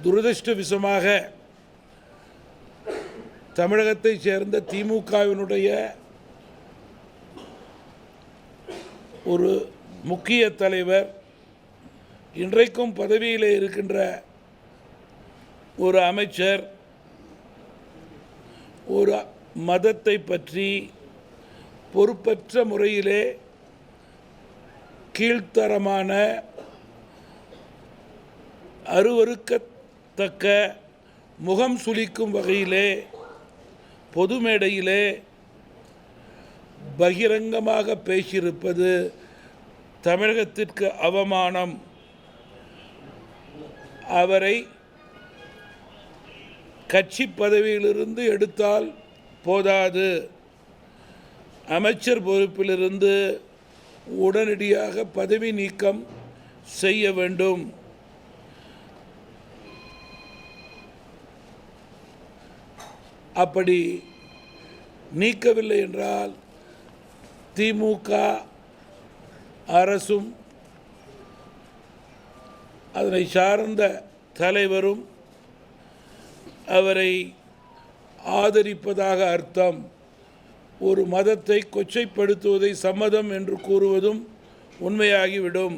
துரதிர்ஷ்டவசமாக தமிழகத்தைச் சேர்ந்த திமுகவினுடைய ஒரு முக்கிய தலைவர், இன்றைக்கும் பதவியில் இருக்கின்ற ஒரு அமைச்சர் ஒரு மதத்தை பற்றி பொறுப்பற்ற முறையிலே கீழ்த்தரமான அருவருக்கத்தக்க முகம் சுளிக்கும் வகையிலே பொது மேடையிலே பகிரங்கமாக பேசியிருப்பது தமிழகத்திற்கு அவமானம். அவரை கட்சி பதவியிலிருந்து எடுத்தால் போதாது, அமைச்சர் பொறுப்பிலிருந்து உடனடியாக பதவி நீக்கம் செய்ய வேண்டும். அப்படி நீக்கவில்லை என்றால் திமுக அரசும் அதனை சார்ந்த தலைவரும் அவரை ஆதரிப்பதாக அர்த்தம். ஒரு மதத்தை கொச்சைப்படுத்துவதை சம்மதம் என்று கூறுவதும் உண்மையாகிவிடும்.